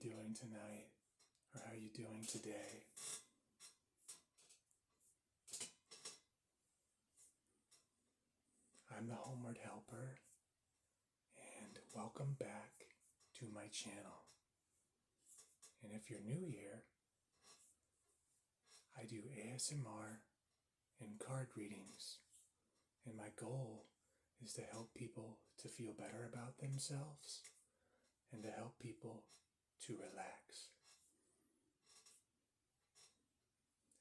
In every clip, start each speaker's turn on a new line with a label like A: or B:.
A: doing tonight? Or how are you doing today? I'm the Homeward Helper, and welcome back to my channel. And if you're new here, I do ASMR and card readings, and my goal is to help people to feel better about themselves and to help people to relax.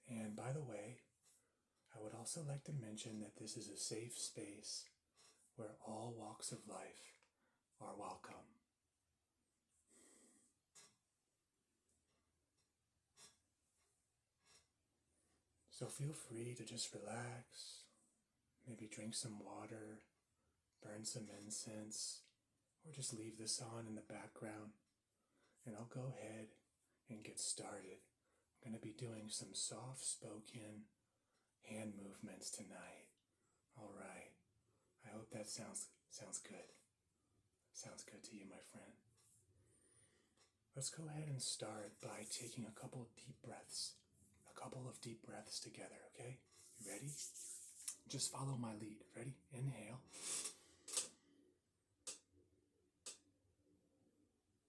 A: And by the way, I would also like to mention that this is a safe space where all walks of life are welcome. So feel free to just relax, maybe drink some water, burn some incense, or just leave this on in the background. And I'll go ahead and get started. I'm going to be doing some soft-spoken hand movements tonight. All right. I hope that sounds good. Sounds good to you, my friend. Let's go ahead and start by taking a couple of deep breaths. A couple of deep breaths together, okay? You ready? Just follow my lead. Ready? Inhale.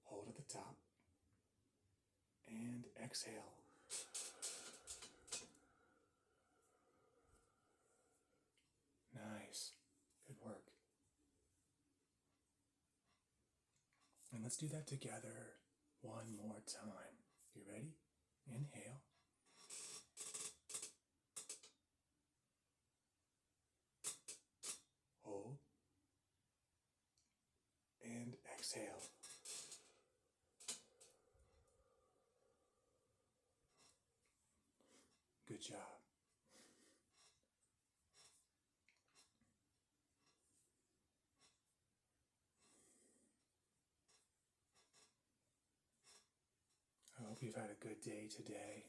A: Hold at the top. And exhale. Nice. Good work. And let's do that together one more time. You ready? Inhale. Hold. And exhale. Good job. I hope you've had a good day today.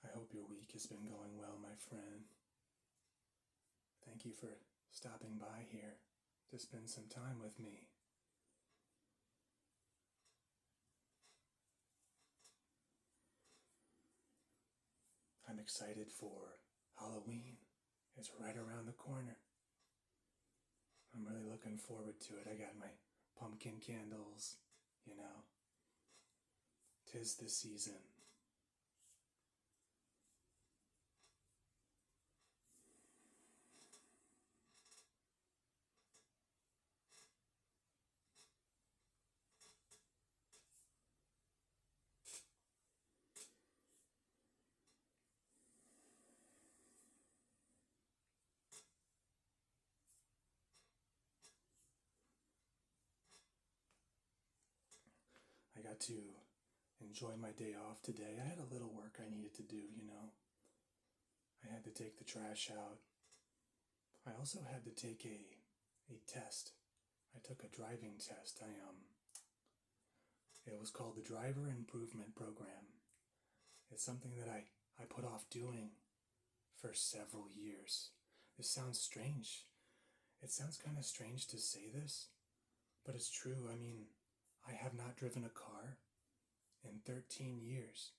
A: I hope your week has been going well, my friend. Thank you for stopping by here to spend some time with me. I'm excited for Halloween. It's right around the corner. I'm really looking forward to it. I got my pumpkin candles, you know. 'Tis the season. I got to enjoy my day off today. I had a little work I needed to do, you know. I had to take the trash out. I also had to take a test. I took a driving test. It was called the Driver Improvement Program. It's something that I put off doing for several years. This sounds strange. It sounds kind of strange to say this, but it's true. I mean, I have not driven a car in 13 years.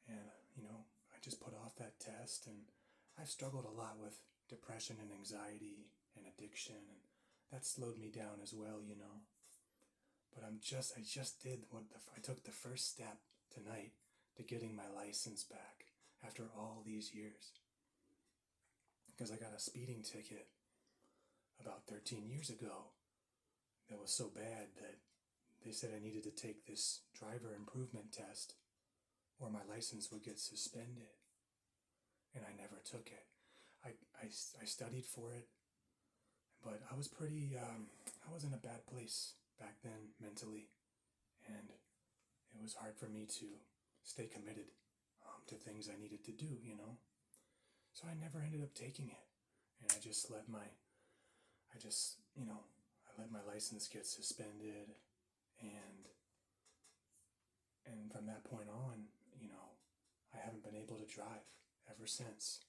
A: And, you know, I just put off that test, and I've struggled a lot with depression and anxiety and addiction, and that slowed me down as well, you know. But I just did I took the first step tonight to getting my license back after all these years. Because I got a speeding ticket about 13 years ago that was so bad that they said I needed to take this driver improvement test or my license would get suspended. And I never took it. I studied for it, but I was I was in a bad place back then mentally. And it was hard for me to stay committed to things I needed to do, you know. So I never ended up taking it. And I let my license get suspended, and from that point on, you know, I haven't been able to drive ever since.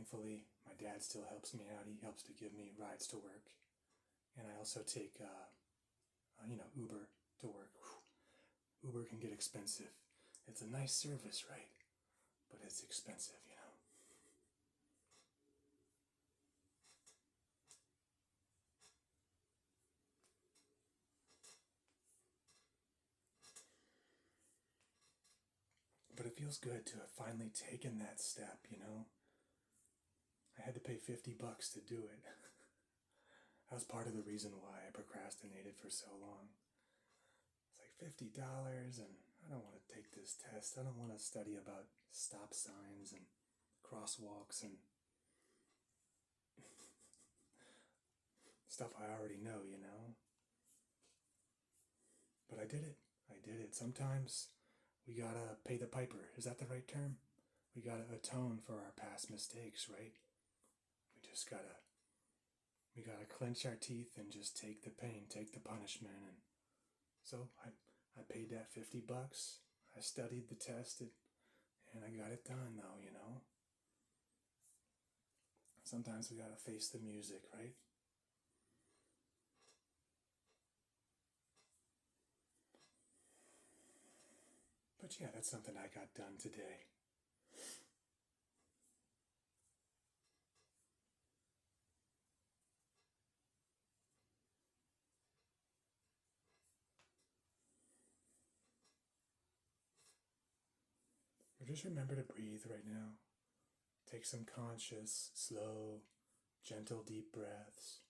A: thankfully, my dad still helps me out. He helps to give me rides to work. And I also take, Uber to work. Whew. Uber can get expensive. It's a nice service, right? But it's expensive, you know. But it feels good to have finally taken that step, you know. I had to pay $50 to do it. That was part of the reason why I procrastinated for so long. It's like $50 and I don't want to take this test. I don't want to study about stop signs and crosswalks and stuff I already know, you know. But I did it. I did it. Sometimes we gotta pay the piper. Is that the right term? We gotta atone for our past mistakes, right? We gotta clench our teeth and just take the pain, take the punishment. And so I paid that $50. I studied the test and I got it done though, you know. Sometimes we gotta face the music, right? But yeah, that's something I got done today. But just remember to breathe right now. Take some conscious, slow, gentle, deep breaths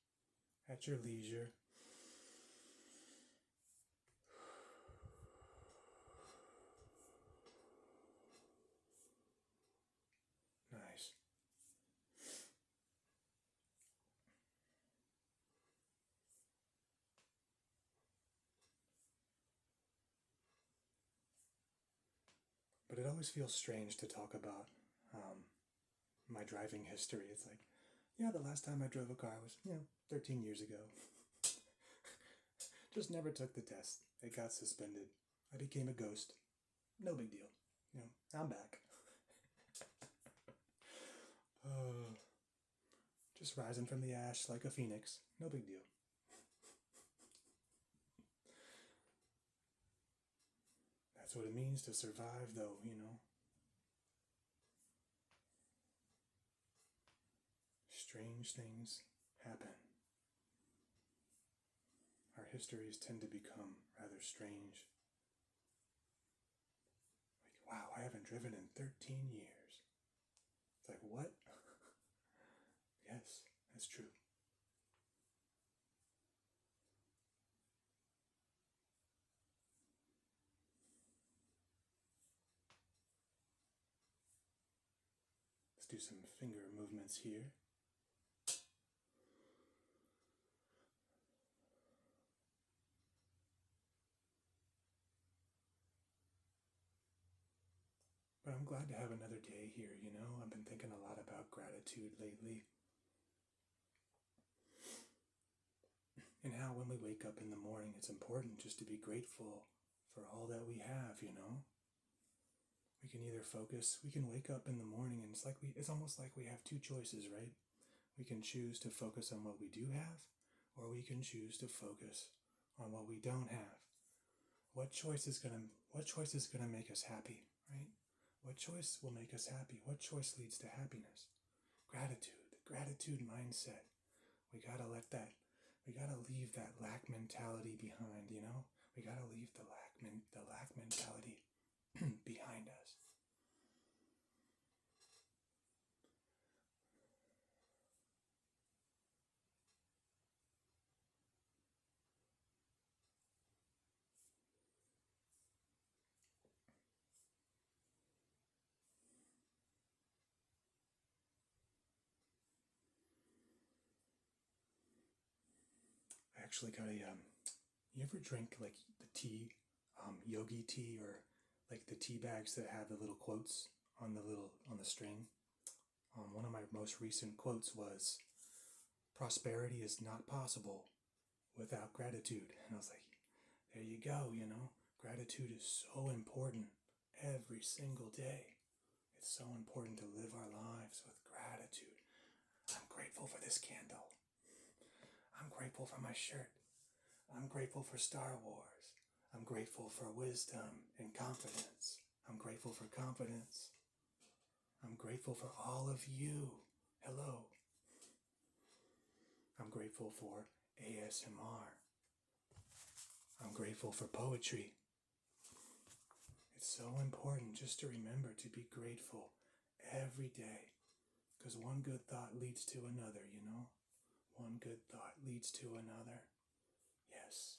A: at your leisure. Nice. But it always feels strange to talk about my driving history. It's like, yeah, the last time I drove a car was, 13 years ago. Just never took the test. It got suspended. I became a ghost. No big deal. I'm back. Just rising from the ash like a phoenix. No big deal. That's what it means to survive, though, Strange things happen. Our histories tend to become rather strange. Like, wow, I haven't driven in 13 years. It's like, what? Yes, that's true. Let's do some finger movements here. But I'm glad to have another day here, I've been thinking a lot about gratitude lately. And how when we wake up in the morning, it's important just to be grateful for all that we have, We can either focus, we can wake up in the morning and it's almost like we have two choices, right? We can choose to focus on what we do have, or we can choose to focus on what we don't have. What choice is gonna make us happy, right? What choice will make us happy? What choice leads to happiness? Gratitude, the gratitude mindset. We gotta leave that lack mentality behind, We gotta leave the lack mentality behind us. I actually got you ever drink like the tea, yogi tea, or like the tea bags that have the little quotes on the string? One of my most recent quotes was, "Prosperity is not possible without gratitude." And I was like, there you go, Gratitude is so important every single day. It's so important to live our lives with gratitude. I'm grateful for this candle. I'm grateful for my shirt. I'm grateful for Star Wars. I'm grateful for wisdom and confidence. I'm grateful for confidence. I'm grateful for all of you. Hello. I'm grateful for ASMR. I'm grateful for poetry. It's so important just to remember to be grateful every day, because one good thought leads to another, you know? One good thought leads to another. Yes.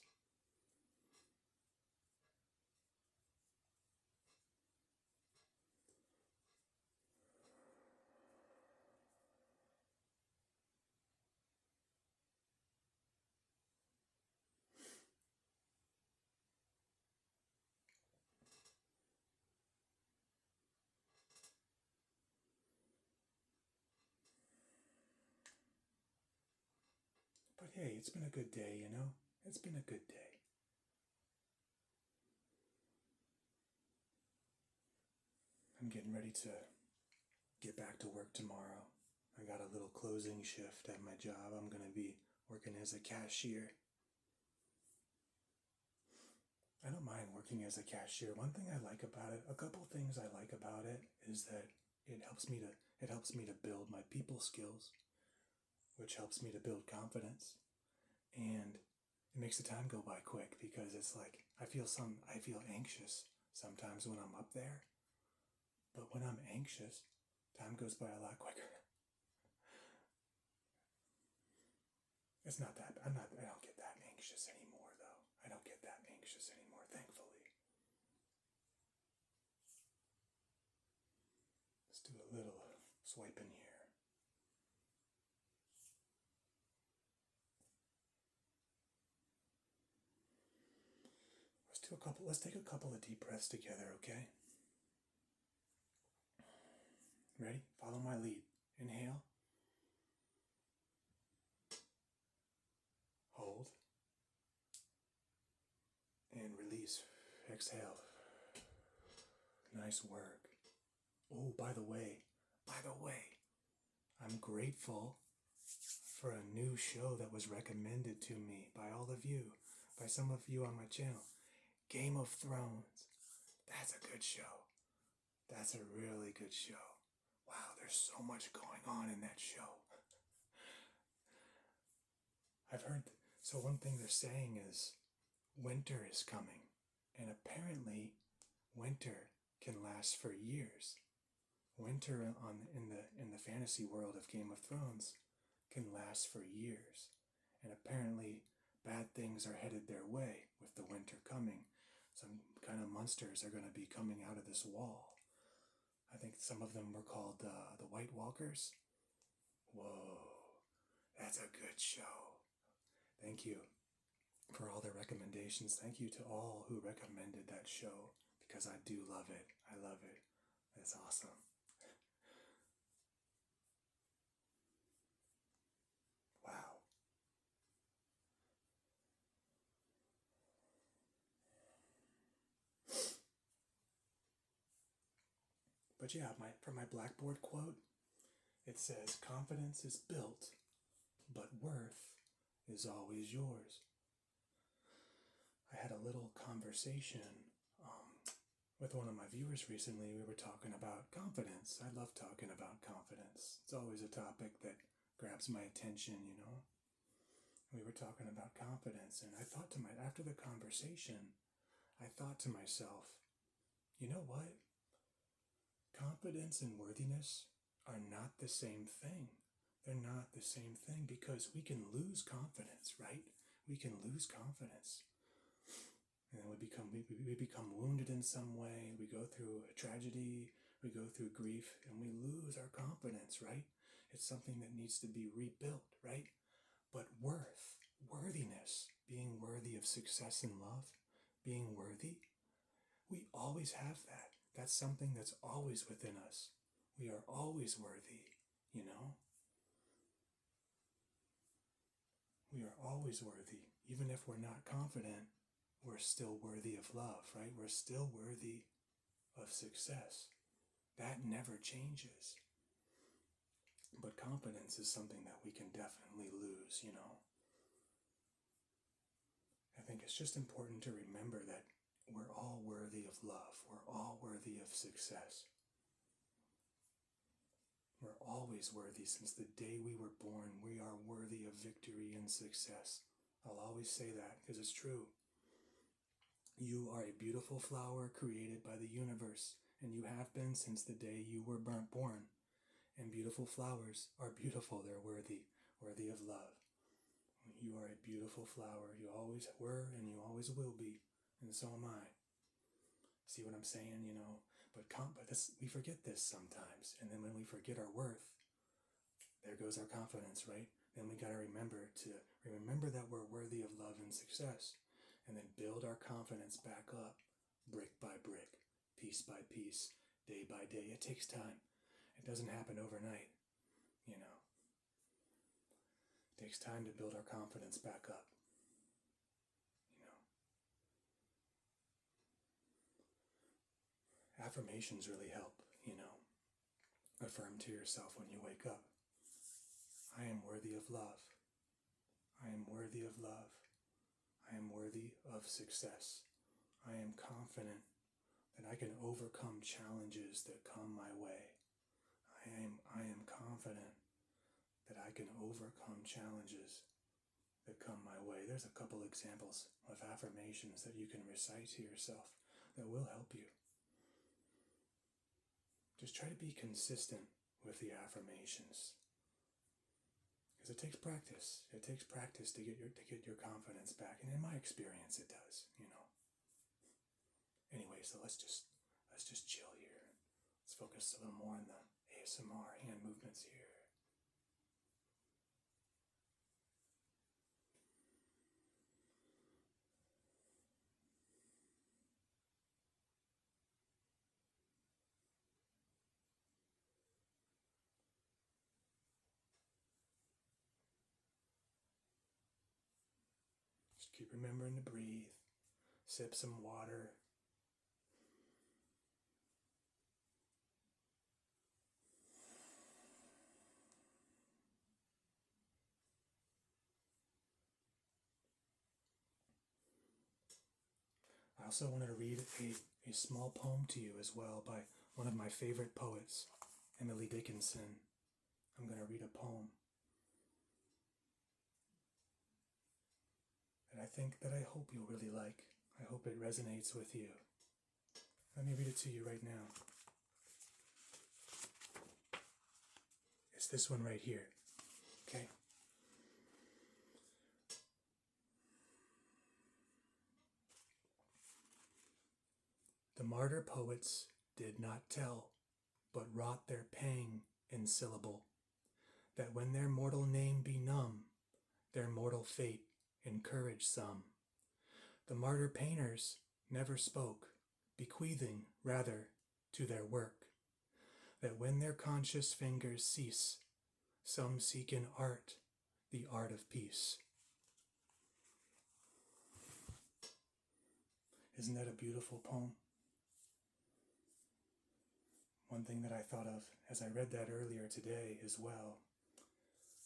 A: But hey, it's been a good day, you know? It's been a good day. I'm getting ready to get back to work tomorrow. I got a little closing shift at my job. I'm going to be working as a cashier. I don't mind working as a cashier. One thing I like about it, a couple things I like about it, is that it helps me to build my people skills, which helps me to build confidence. And it makes the time go by quick, because it's like I feel anxious sometimes when I'm up there. But when I'm anxious, time goes by a lot quicker. I don't get that anxious anymore, though. I don't get that anxious anymore, thankfully. Let's do a little swiping here. Let's take a couple of deep breaths together, okay? Ready? Follow my lead. Inhale. Hold. And release. Exhale. Nice work. Oh, by the way, I'm grateful for a new show that was recommended to me by all of you, by some of you on my channel. Game of Thrones. That's a good show. That's a really good show. Wow, there's so much going on in that show. I've heard, so one thing they're saying is winter is coming, and apparently winter can last for years. Winter in the fantasy world of Game of Thrones can last for years, and apparently bad things are headed their way with the winter coming. Some kind of monsters are going to be coming out of this wall. I think some of them were called the White Walkers. Whoa, that's a good show. Thank you for all the recommendations. Thank you to all who recommended that show, because I do love it. I love it. It's awesome. Wow. But yeah, for my Blackboard quote, it says, confidence is built, but worth is always yours. I had a little conversation with one of my viewers recently. We were talking about confidence. I love talking about confidence. It's always a topic that grabs my attention, you know. We were talking about confidence, and after the conversation, I thought to myself, you know what? Confidence and worthiness are not the same thing. They're not the same thing, because we can lose confidence, right? We can lose confidence. And then we become wounded in some way. We go through a tragedy, we go through grief, and we lose our confidence, right? It's something that needs to be rebuilt, right? But worthiness, being worthy of success in love, being worthy, we always have that. That's something that's always within us. We are always worthy, you know? We are always worthy. Even if we're not confident, we're still worthy of love, right? We're still worthy of success. That never changes. But confidence is something that we can definitely lose, I think it's just important to remember that we're all worthy of love. We're all worthy of success. We're always worthy. Since the day we were born, we are worthy of victory and success. I'll always say that because it's true. You are a beautiful flower created by the universe, and you have been since the day you were born. And beautiful flowers are beautiful. They're worthy of love. You are a beautiful flower. You always were, and you always will be, and so am I. See what I'm saying, But we forget this sometimes, and then when we forget our worth, there goes our confidence, right? Then we got to remember that we're worthy of love and success, and then build our confidence back up, brick by brick, piece by piece, day by day. It takes time. It doesn't happen overnight, It takes time to build our confidence back up, Affirmations really help, Affirm to yourself when you wake up. I am worthy of love. I am worthy of love. I am worthy of success. I am confident that I can overcome challenges that come my way. I am confident that I can overcome challenges that come my way. There's a couple examples of affirmations that you can recite to yourself that will help you. Just try to be consistent with the affirmations, because it takes practice. It takes practice to get your confidence back, and in my experience, it does. Anyway, so let's just chill here. Let's focus a little more on the ASMR hand movements here. Just keep remembering to breathe. Sip some water. I also wanted to read a small poem to you as well by one of my favorite poets, Emily Dickinson. I'm going to read a poem that I hope you'll really like. I hope it resonates with you. Let me read it to you right now. It's this one right here, okay? The martyr poets did not tell, but wrought their pang in syllable, that when their mortal name be numb, their mortal fate encourage some. The martyr painters never spoke, bequeathing rather to their work, that when their conscious fingers cease, some seek in art the art of peace. Isn't that a beautiful poem? One thing that I thought of as I read that earlier today as well,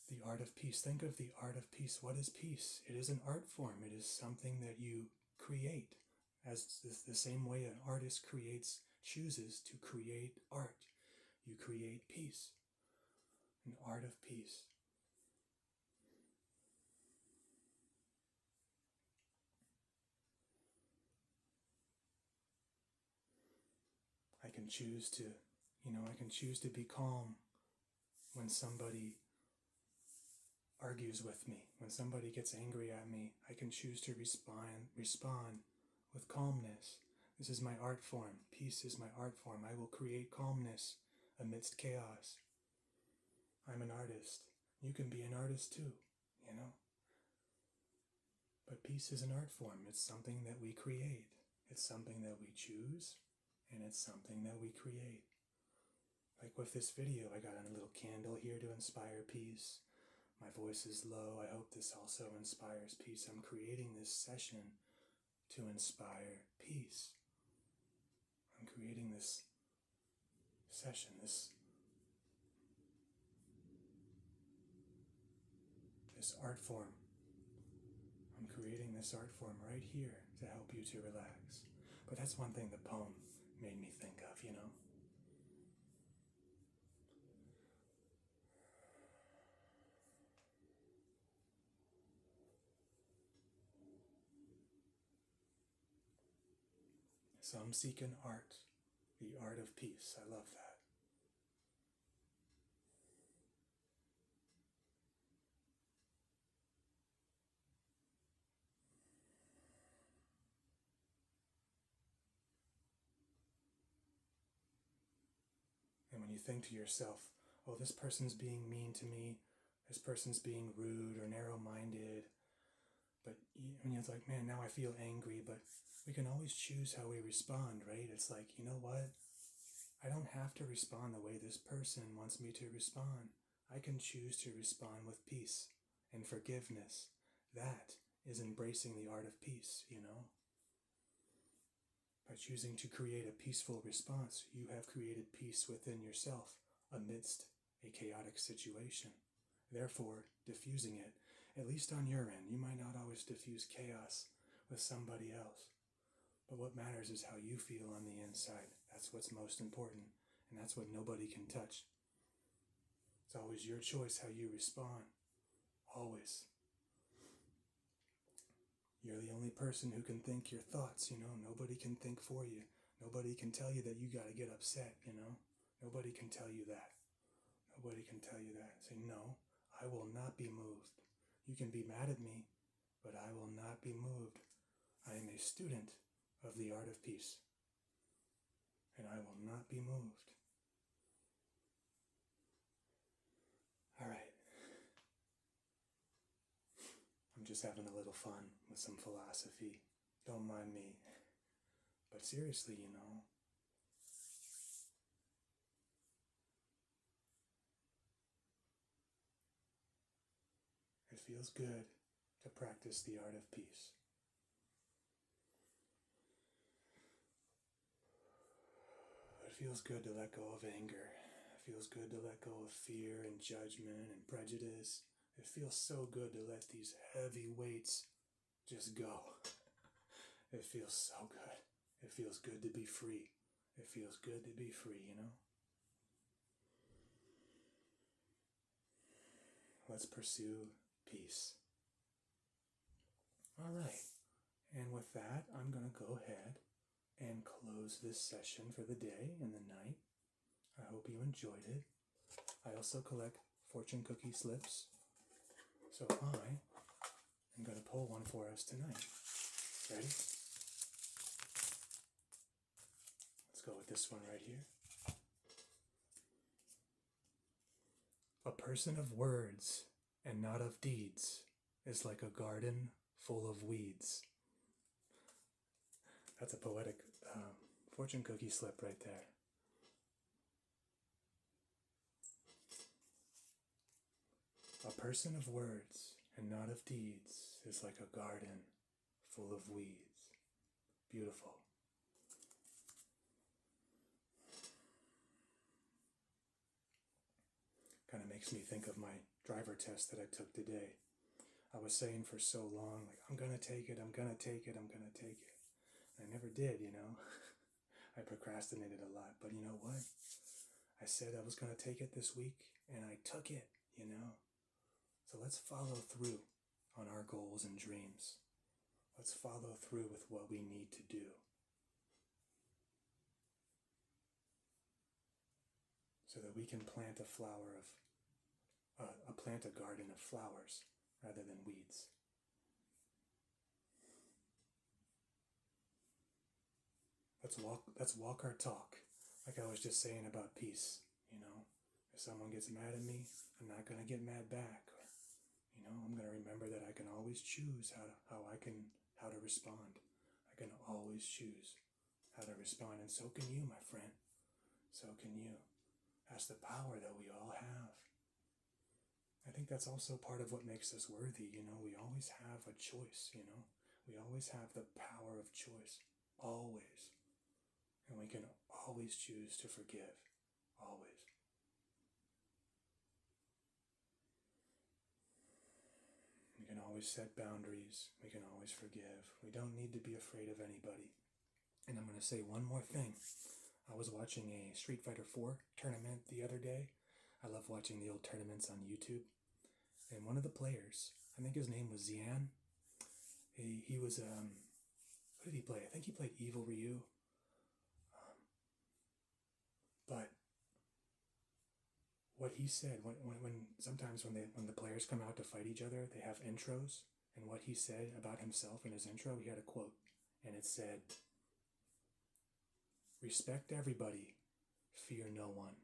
A: the art of peace. Think of the art of peace. What is peace? It is an art form. It is something that you create, as the same way an artist chooses to create art. You create peace, an art of peace. I can choose to be calm when somebody argues with me. When somebody gets angry at me, I can choose to respond with calmness. This is my art form. Peace is my art form. I will create calmness amidst chaos. I'm an artist. You can be an artist too, But peace is an art form. It's something that we create. It's something that we choose, and it's something that we create. Like with this video, I got a little candle here to inspire peace. My voice is low. I hope this also inspires peace. I'm creating this session to inspire peace. I'm creating this session, this art form. I'm creating this art form right here to help you to relax. But that's one thing the poem made me think of, you know? Some seek an art, the art of peace. I love that. And when you think to yourself, oh, this person's being mean to me, this person's being rude or narrow-minded, but when you're like, man, now I feel angry, but we can always choose how we respond, right? It's like, you know what? I don't have to respond the way this person wants me to respond. I can choose to respond with peace and forgiveness. That is embracing the art of peace, you know? By choosing to create a peaceful response, you have created peace within yourself amidst a chaotic situation. Therefore, diffusing it, at least on your end, you might not always diffuse chaos with somebody else. But what matters is how you feel on the inside. That's what's most important, and that's what nobody can touch. It's always your choice how you respond. Always. You're the only person who can think your thoughts, you know. Nobody can think for you. Nobody can tell you that you got to get upset, you know. Nobody can tell you that. Nobody can tell you that. Say, no, I will not be moved. You can be mad at me, but I will not be moved. I am a student of the art of peace, and I will not be moved. All right. I'm just having a little fun with some philosophy. Don't mind me. But seriously, you know, it feels good to practice the art of peace. It feels good to let go of anger. It feels good to let go of fear and judgment and prejudice. It feels so good to let these heavy weights just go. It feels so good. It feels good to be free. It feels good to be free, you know? Let's pursue peace. All right. And with that, I'm going to go ahead and close this session for the day and the night. I hope you enjoyed it. I also collect fortune cookie slips. So I am going to pull one for us tonight. Ready? Let's go with this one right here. A person of words and not of deeds is like a garden full of weeds. That's a poetic fortune cookie slip right there. A person of words and not of deeds is like a garden full of weeds. Beautiful. Kind of makes me think of my driver test that I took today. I was saying for so long, like, I'm going to take it, I'm going to take it, I'm going to take it. I never did, you know. I procrastinated a lot, but you know what? I said I was going to take it this week, and I took it, you know. So let's follow through on our goals and dreams. Let's follow through with what we need to do, so that we can plant a garden of flowers rather than weeds. Let's walk our talk, like I was just saying about peace, you know. If someone gets mad at me, I'm not going to get mad back. Or, you know, I'm going to remember that I can always choose how to respond. I can always choose how to respond, and so can you, my friend. So can you. That's the power that we all have. I think that's also part of what makes us worthy, you know. We always have a choice, you know. We always have the power of choice. Always. And we can always choose to forgive. Always. We can always set boundaries. We can always forgive. We don't need to be afraid of anybody. And I'm going to say one more thing. I was watching a Street Fighter 4 tournament the other day. I love watching the old tournaments on YouTube. And one of the players, I think his name was Xian. He was, who did he play? I think he played Evil Ryu. But what he said, when sometimes when the players come out to fight each other, they have intros. And what he said about himself in his intro, he had a quote. And it said, "Respect everybody, fear no one.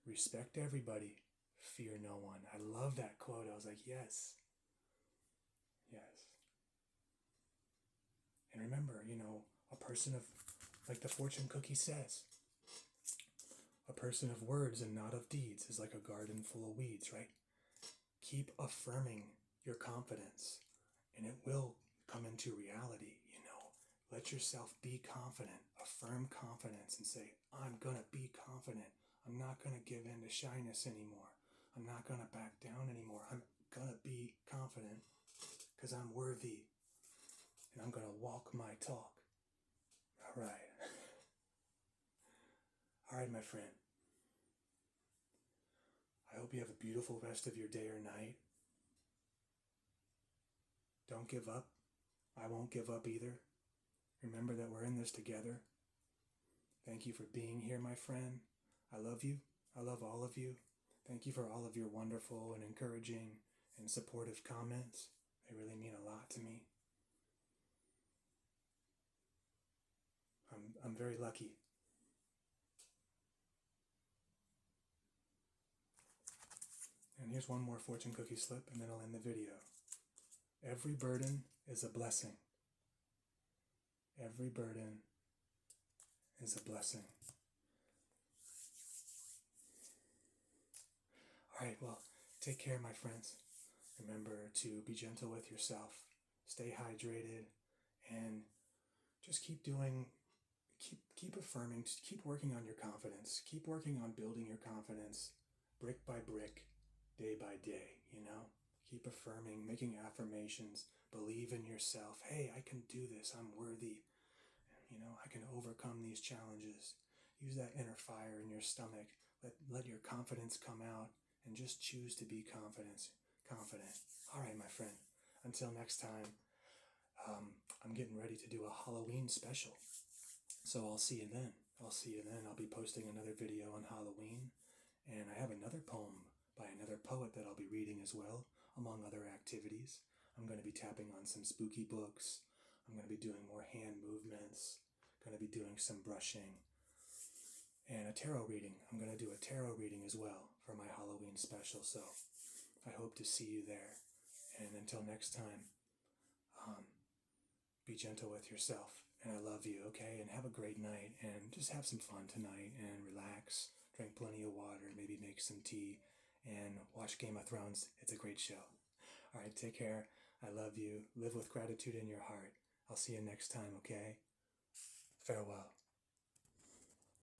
A: Respect everybody, fear no one." I love that quote. I was like, yes. Yes. And remember, a person of, like the fortune cookie says, a person of words and not of deeds is like a garden full of weeds, right? Keep affirming your confidence, and it will come into reality. Let yourself be confident. Affirm confidence and say, I'm going to be confident. I'm not going to give in to shyness anymore. I'm not going to back down anymore. I'm going to be confident because I'm worthy, and I'm going to walk my talk. All right. All right, my friend. I hope you have a beautiful rest of your day or night. Don't give up. I won't give up either. Remember that we're in this together. Thank you for being here, my friend. I love you. I love all of you. Thank you for all of your wonderful and encouraging and supportive comments. They really mean a lot to me. I'm very lucky. And here's one more fortune cookie slip, and then I'll end the video. Every burden is a blessing. Every burden is a blessing. All right, well, take care, my friends. Remember to be gentle with yourself. Stay hydrated, and just keep affirming, keep working on your confidence. Keep working on building your confidence brick by brick, day by day, Keep affirming, making affirmations. Believe in yourself. Hey, I can do this. I'm worthy. I can overcome these challenges. Use that inner fire in your stomach. Let your confidence come out, and just choose to be confident. All right, my friend. Until next time, I'm getting ready to do a Halloween special. So I'll see you then. I'll be posting another video on Halloween. And I have another poem by another poet that I'll be reading as well, among other activities. I'm going to be tapping on some spooky books. I'm going to be doing more hand movements. Going to be doing some brushing. And a tarot reading. I'm going to do a tarot reading as well for my Halloween special. So I hope to see you there. And until next time, be gentle with yourself. And I love you, okay? And have a great night. And just have some fun tonight and relax. Drink plenty of water. Maybe make some tea. And watch Game of Thrones. It's a great show. All right, take care. I love you. Live with gratitude in your heart. I'll see you next time, okay? Farewell.